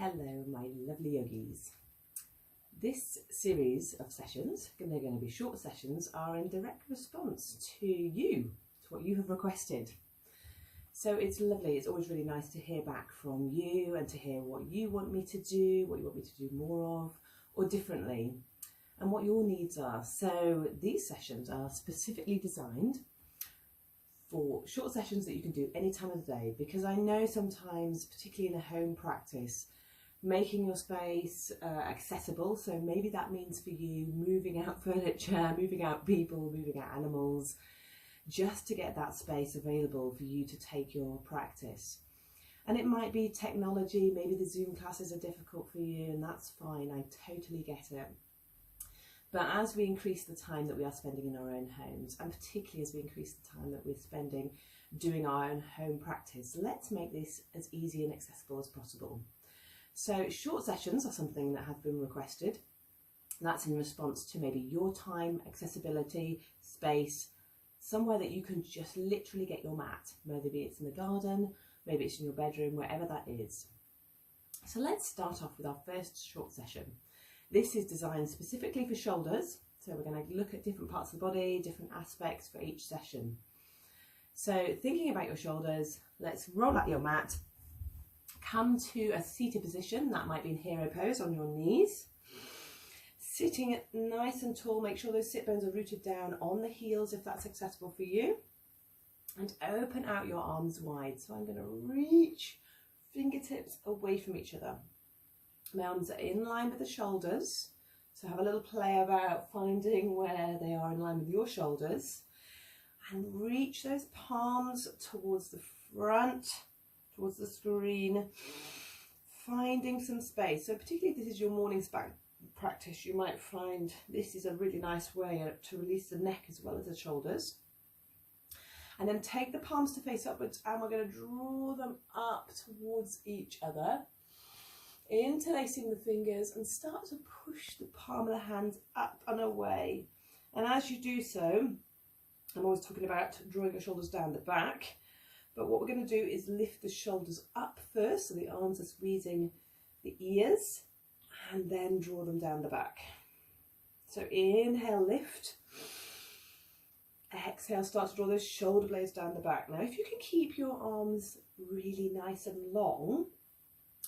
Hello my lovely yogis. This series of sessions, they're going to be short sessions, are in direct response to you, to what you have requested. So it's lovely, it's always really nice to hear back from you and to hear what you want me to do, what you want me to do more of or differently, and what your needs are. So these sessions are specifically designed for short sessions that you can do any time of the day, because I know sometimes, particularly in a home practice, making your space accessible, so maybe that means for you moving out furniture, moving out people, moving out animals, just to get that space available for you to take your practice. And it might be technology, maybe the Zoom classes are difficult for you, and that's fine, I totally get it. But as we increase the time that we are spending in our own homes, and particularly as we increase the time that we're spending doing our own home practice, let's make this as easy and accessible as possible. So short sessions are something that have been requested. That's in response to maybe your time, accessibility, space, somewhere that you can just literally get your mat, maybe it's in the garden, maybe it's in your bedroom, wherever that is. So let's start off with our first short session. This is designed specifically for shoulders, so we're going to look at different parts of the body, different aspects for each session. So thinking about your shoulders, let's roll out your mat, come to a seated position, that might be in hero pose on your knees. Sitting nice and tall, make sure those sit bones are rooted down on the heels if that's accessible for you. And open out your arms wide. So I'm going to reach fingertips away from each other. My arms are in line with the shoulders, so have a little play about finding where they are in line with your shoulders, and reach those palms towards the front, towards the screen, finding some space. So particularly if this is your morning practice, you might find this is a really nice way to release the neck as well as the shoulders. And then take the palms to face upwards, and we're going to draw them up towards each other, interlacing the fingers, and start to push the palm of the hands up and away. And as you do so, I'm always talking about drawing your shoulders down the back, but what we're going to do is lift the shoulders up first, so the arms are squeezing the ears, and then draw them down the back. So inhale, lift. Exhale, start to draw those shoulder blades down the back. Now if you can keep your arms really nice and long,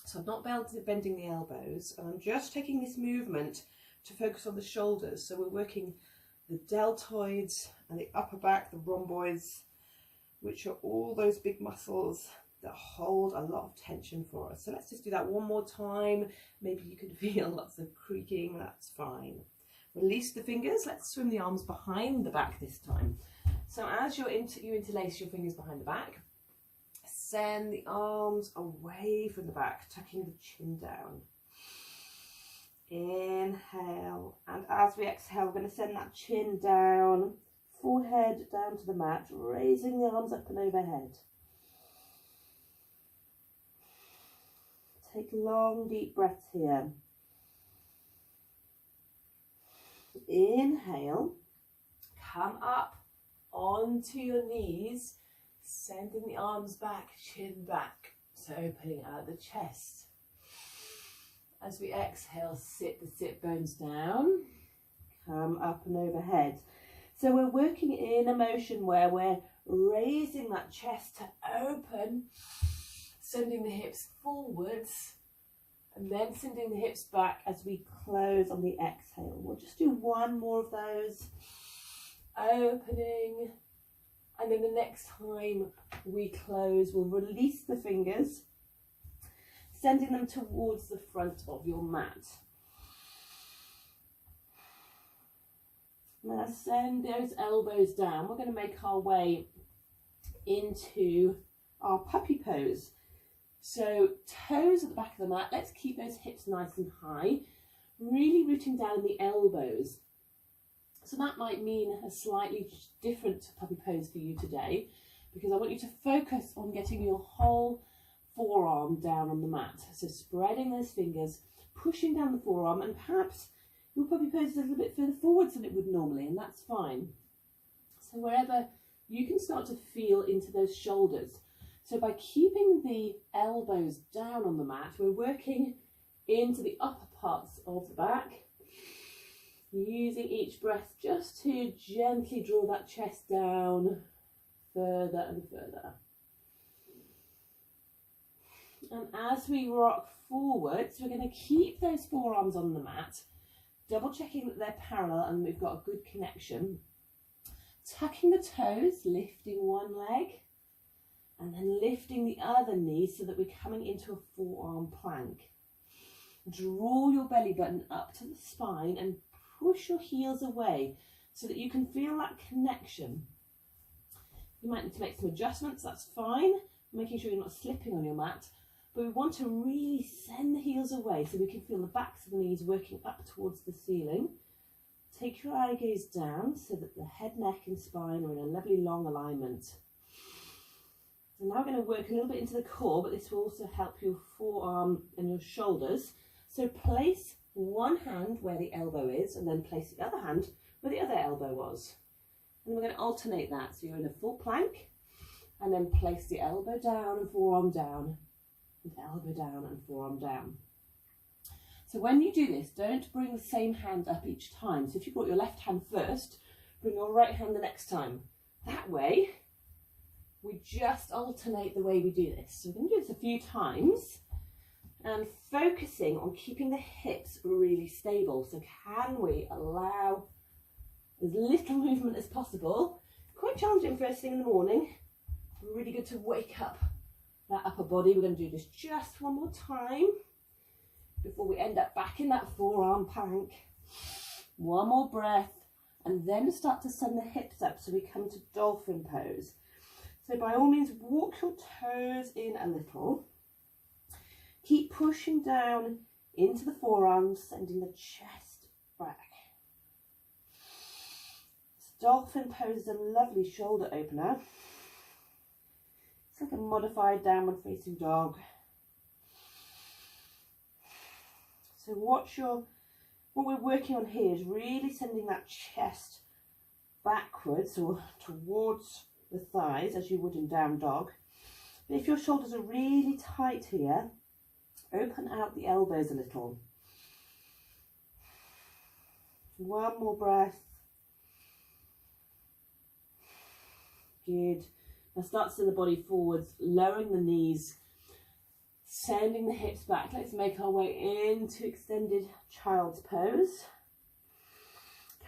so I'm not bending the elbows, and I'm just taking this movement to focus on the shoulders. So we're working the deltoids and the upper back, the rhomboids, which are all those big muscles that hold a lot of tension for us. So let's just do that one more time. Maybe you can feel lots of creaking, that's fine. Release the fingers, let's swim the arms behind the back this time. So as you interlace your fingers behind the back, send the arms away from the back, tucking the chin down. Inhale, and as we exhale, we're going to send that chin down, forehead down to the mat, raising the arms up and overhead. Take long, deep breaths here. Inhale, come up onto your knees, sending the arms back, chin back, so opening out the chest. As we exhale, sit the sit bones down, come up and overhead. So we're working in a motion where we're raising that chest to open, sending the hips forwards, and then sending the hips back as we close on the exhale. We'll just do one more of those, opening, and then the next time we close, we'll release the fingers, sending them towards the front of your mat. Now send those elbows down. We're going to make our way into our puppy pose. So toes at the back of the mat, let's keep those hips nice and high, really rooting down the elbows. So that might mean a slightly different puppy pose for you today, because I want you to focus on getting your whole forearm down on the mat. So spreading those fingers, pushing down the forearm, and perhaps your puppy pose is a little bit further forwards than it would normally, and that's fine. So wherever you can start to feel into those shoulders. So by keeping the elbows down on the mat, we're working into the upper parts of the back, using each breath just to gently draw that chest down further and further. And as we rock forwards, we're going to keep those forearms on the mat, double checking that they're parallel and we've got a good connection. Tucking the toes, lifting one leg, and then lifting the other knee so that we're coming into a forearm plank. Draw your belly button up to the spine and push your heels away so that you can feel that connection. You might need to make some adjustments, that's fine, making sure you're not slipping on your mat, but we want to really send the heels away so we can feel the backs of the knees working up towards the ceiling. Take your eye gaze down so that the head, neck and spine are in a lovely long alignment. So now we're going to work a little bit into the core, but this will also help your forearm and your shoulders. So place one hand where the elbow is and then place the other hand where the other elbow was. And we're going to alternate that. So you're in a full plank and then place the elbow down and forearm down, and elbow down and forearm down. So when you do this, don't bring the same hand up each time. So if you brought your left hand first, bring your right hand the next time. That way, we just alternate the way we do this. So we're going to do this a few times and focusing on keeping the hips really stable. So can we allow as little movement as possible? Quite challenging first thing in the morning. Really good to wake up that upper body. We're going to do this just one more time before we end up back in that forearm plank. One more breath and then start to send the hips up so we come to dolphin pose. So by all means walk your toes in a little. Keep pushing down into the forearms, sending the chest back. Dolphin pose is a lovely shoulder opener. It's like a modified downward facing dog. So what we're working on here is really sending that chest backwards or towards the thighs as you would in down dog. But if your shoulders are really tight here, open out the elbows a little. One more breath. Good. Now start to send the body forwards, lowering the knees, sending the hips back. Let's make our way into extended child's pose.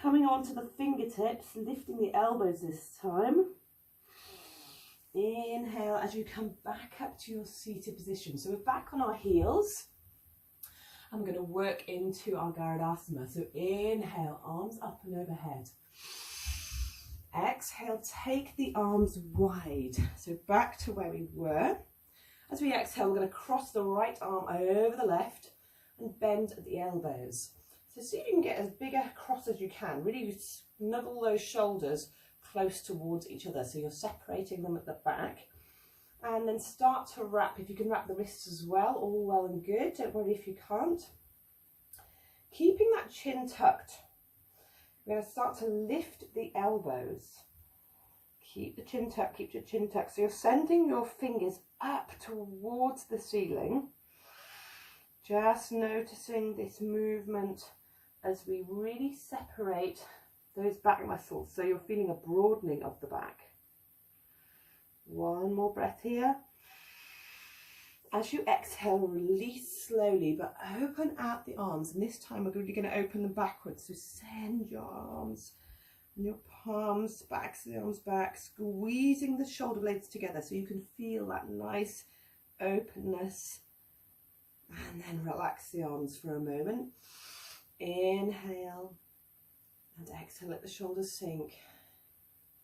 Coming on to the fingertips, lifting the elbows this time. Inhale as you come back up to your seated position. So we're back on our heels. I'm going to work into our Garudasana. So inhale, arms up and overhead. Exhale, take the arms wide. So back to where we were. As we exhale, we're going to cross the right arm over the left and bend at the elbows. So see if you can get as big a cross as you can. Really snuggle those shoulders close towards each other. So you're separating them at the back. And then start to wrap. If you can wrap the wrists as well, all well and good. Don't worry if you can't. Keeping that chin tucked. We're going to start to lift the elbows. Keep the chin tucked, keep your chin tucked. So you're sending your fingers up towards the ceiling. Just noticing this movement as we really separate those back muscles. So you're feeling a broadening of the back. One more breath here. As you exhale, release slowly, but open out the arms. And this time we're really going to open them backwards. So send your arms and your palms back, so the arms back, squeezing the shoulder blades together so you can feel that nice openness. And then relax the arms for a moment. Inhale and exhale, let the shoulders sink.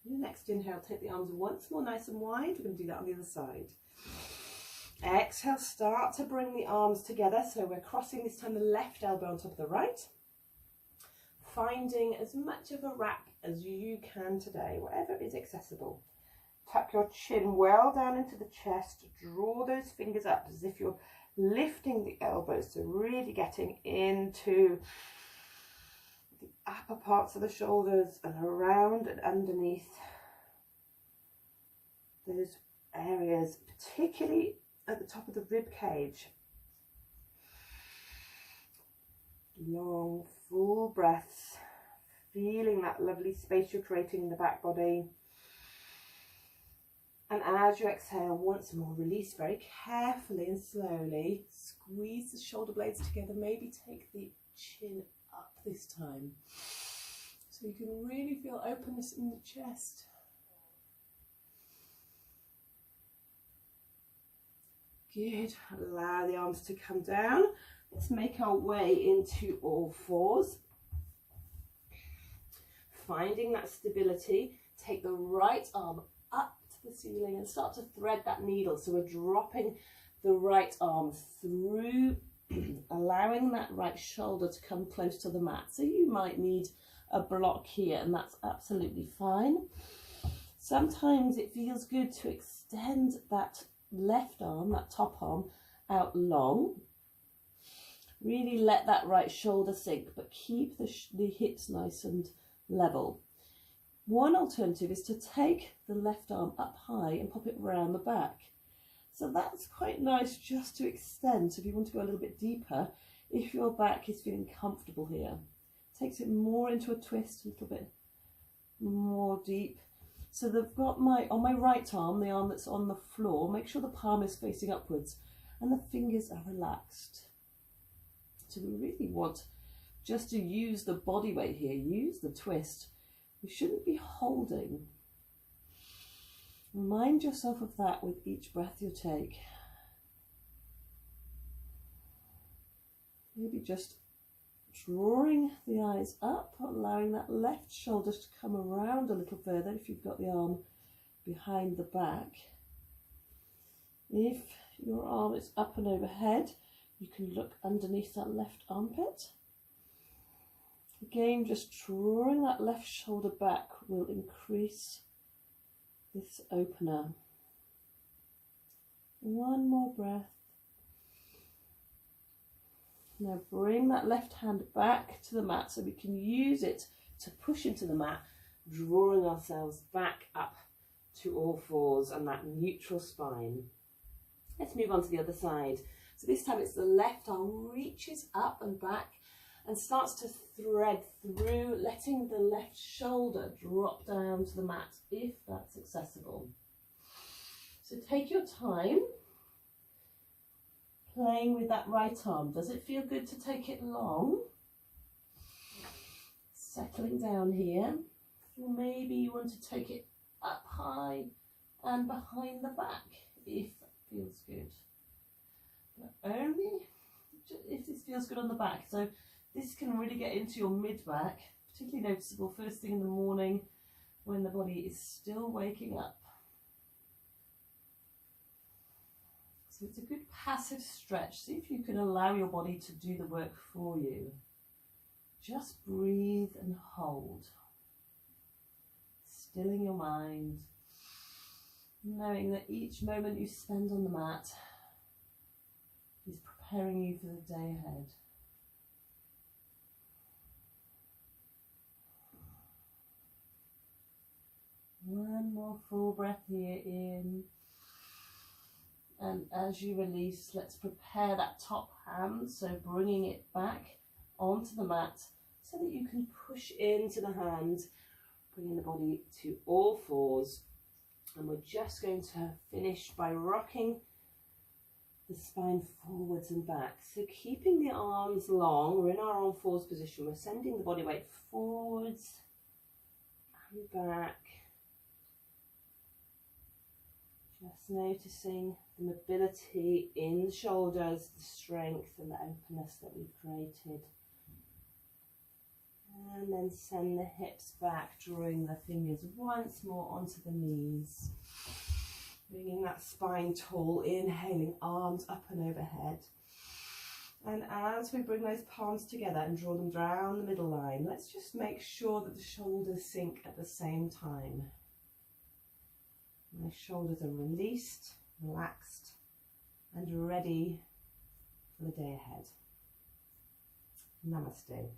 Your next inhale, take the arms once more nice and wide. We're going to do that on the other side. Exhale, start to bring the arms together. So we're crossing this time the left elbow on top of the right. Finding as much of a wrap as you can today, whatever is accessible. Tuck your chin well down into the chest. Draw those fingers up as if you're lifting the elbows. So really getting into the upper parts of the shoulders and around and underneath those areas, particularly at the top of the rib cage. Long, full breaths, feeling that lovely space you're creating in the back body. And as you exhale, once more, release very carefully and slowly. Squeeze the shoulder blades together. Maybe take the chin up this time, so you can really feel openness in the chest. Good. Allow the arms to come down. Let's make our way into all fours. Finding that stability, take the right arm up to the ceiling and start to thread that needle. So we're dropping the right arm through, allowing that right shoulder to come close to the mat. So you might need a block here, and that's absolutely fine. Sometimes it feels good to extend that left arm, that top arm, out long. Really let that right shoulder sink, but keep the hips nice and level. One alternative is to take the left arm up high and pop it around the back. So that's quite nice just to extend. So if you want to go a little bit deeper, if your back is feeling comfortable here, takes it more into a twist, a little bit more deep. So they've got on my right arm, the arm that's on the floor, make sure the palm is facing upwards and the fingers are relaxed. So we really want just to use the body weight here, use the twist. You shouldn't be holding. Remind yourself of that with each breath you take. Maybe just drawing the eyes up, allowing that left shoulder to come around a little further if you've got the arm behind the back. If your arm is up and overhead, you can look underneath that left armpit. Again, just drawing that left shoulder back will increase this opener. One more breath. Now bring that left hand back to the mat so we can use it to push into the mat, drawing ourselves back up to all fours and that neutral spine. Let's move on to the other side. So this time it's the left arm reaches up and back and starts to thread through, letting the left shoulder drop down to the mat if that's accessible. So take your time playing with that right arm. Does it feel good to take it long? Settling down here. Or maybe you want to take it up high and behind the back if that feels good. But only if this feels good on the back. So this can really get into your mid-back, particularly noticeable first thing in the morning when the body is still waking up. So it's a good passive stretch. See if you can allow your body to do the work for you. Just breathe and hold. Stilling your mind, knowing that each moment you spend on the mat is preparing you for the day ahead. One more full breath here in. And as you release, let's prepare that top hand, so bringing it back onto the mat so that you can push into the hand, bringing the body to all fours. And we're just going to finish by rocking the spine forwards and back. So keeping the arms long, we're in our all fours position, we're sending the body weight forwards and back. Just noticing the mobility in the shoulders, the strength and the openness that we've created. And then send the hips back, drawing the fingers once more onto the knees. Bringing that spine tall, inhaling arms up and overhead. And as we bring those palms together and draw them down the middle line, let's just make sure that the shoulders sink at the same time. My shoulders are released, relaxed, and ready for the day ahead. Namaste.